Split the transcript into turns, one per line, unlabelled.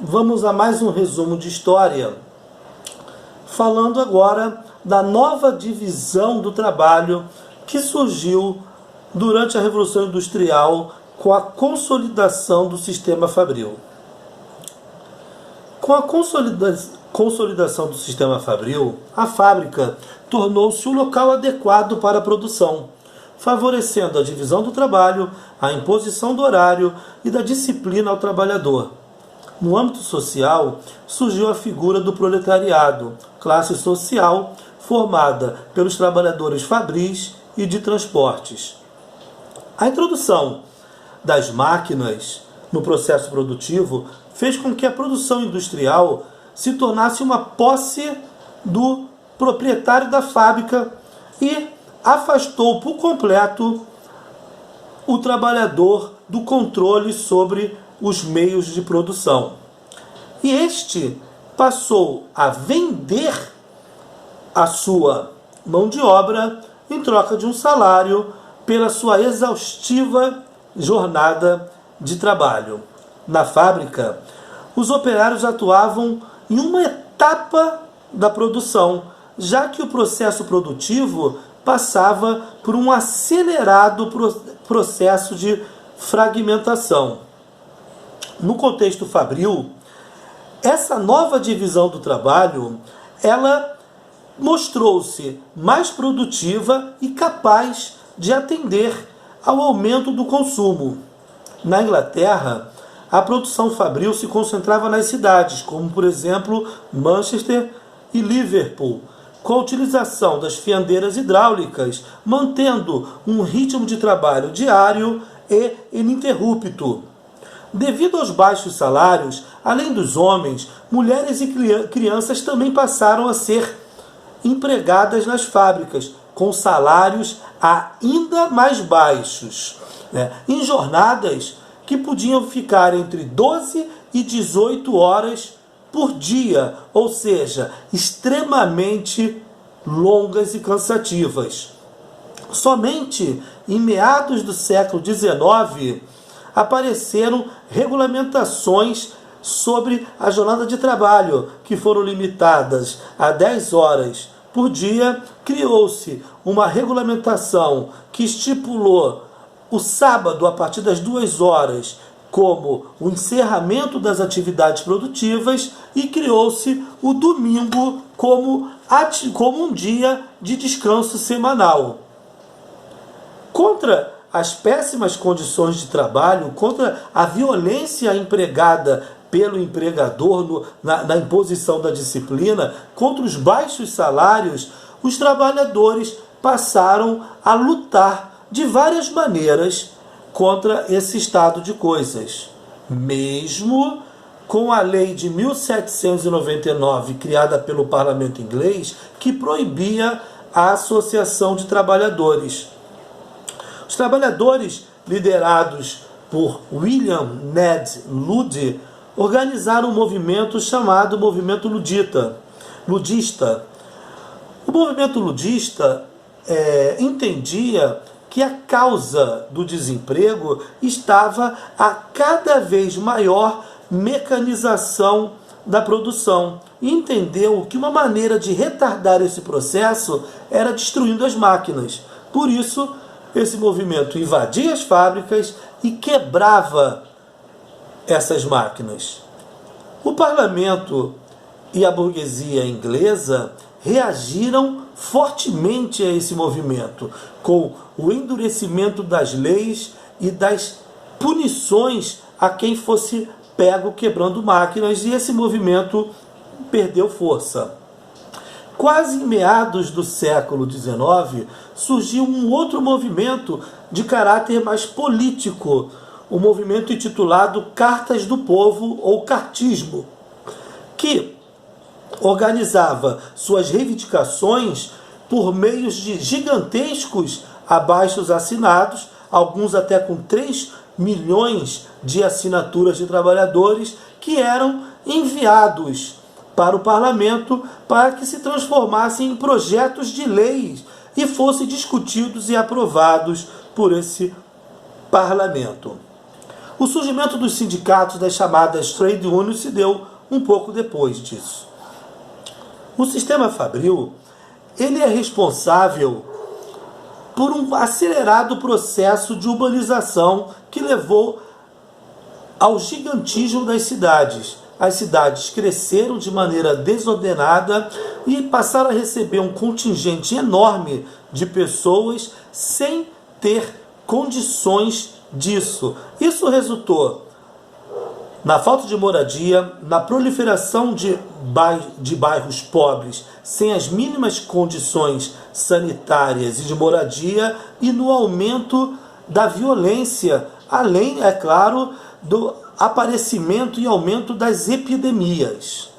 vamos a mais um resumo de história, falando agora da nova divisão do trabalho que surgiu durante a Revolução Industrial com a consolidação do sistema fabril. Com a consolidação do sistema fabril, a fábrica tornou-se o local adequado para a produção, favorecendo a divisão do trabalho, a imposição do horário e da disciplina ao trabalhador. No âmbito social, surgiu a figura do proletariado, classe social formada pelos trabalhadores fabris e de transportes. A introdução das máquinas no processo produtivo fez com que a produção industrial se tornasse uma posse do proprietário da fábrica e afastou por completo o trabalhador do controle sobre os meios de produção. E este passou a vender a sua mão de obra em troca de um salário pela sua exaustiva jornada de trabalho. Na fábrica, os operários atuavam em uma etapa da produção, já que o processo produtivo passava por um acelerado processo de fragmentação. No contexto fabril, essa nova divisão do trabalho, ela mostrou-se mais produtiva e capaz de atender ao aumento do consumo. Na Inglaterra, a produção fabril se concentrava nas cidades, como por exemplo Manchester e Liverpool, com a utilização das fiandeiras hidráulicas, mantendo um ritmo de trabalho diário e ininterrupto. Devido aos baixos salários, além dos homens, mulheres e crianças também passaram a ser empregadas nas fábricas, com salários ainda mais baixos, em jornadas que podiam ficar entre 12 e 18 horas por dia, ou seja, extremamente longas e cansativas. Somente em meados do século XIX apareceram regulamentações sobre a jornada de trabalho, que foram limitadas a 10 horas por dia. Criou-se uma regulamentação que estipulou o sábado a partir das 2 horas como o encerramento das atividades produtivas e criou-se o domingo como um dia de descanso semanal. Contra as péssimas condições de trabalho, contra a violência empregada pelo empregador na imposição da disciplina, contra os baixos salários, os trabalhadores passaram a lutar de várias maneiras contra esse estado de coisas. Mesmo com a lei de 1799, criada pelo parlamento inglês, que proibia a associação de trabalhadores. Os trabalhadores, liderados por William Ned Luddy, organizaram um movimento chamado Movimento Ludista. O movimento ludista entendia que a causa do desemprego estava a cada vez maior mecanização da produção e entendeu que uma maneira de retardar esse processo era destruindo as máquinas. Por isso, esse movimento invadia as fábricas e quebrava essas máquinas. O parlamento e a burguesia inglesa reagiram fortemente a esse movimento, com o endurecimento das leis e das punições a quem fosse pego quebrando máquinas, e esse movimento perdeu força. Quase em meados do século XIX, surgiu um outro movimento de caráter mais político, o movimento intitulado Cartas do Povo, ou cartismo, que organizava suas reivindicações por meios de gigantescos abaixos assinados, alguns até com 3 milhões de assinaturas de trabalhadores, que eram enviados para o parlamento para que se transformassem em projetos de leis e fossem discutidos e aprovados por esse parlamento. O surgimento dos sindicatos das chamadas trade unions se deu um pouco depois disso. O sistema fabril, ele é responsável por um acelerado processo de urbanização que levou ao gigantismo das cidades. As cidades cresceram de maneira desordenada e passaram a receber um contingente enorme de pessoas sem ter condições disso. Isso resultou na falta de moradia, na proliferação de bairros pobres sem as mínimas condições sanitárias e de moradia e no aumento da violência, além, é claro, do aparecimento e aumento das epidemias.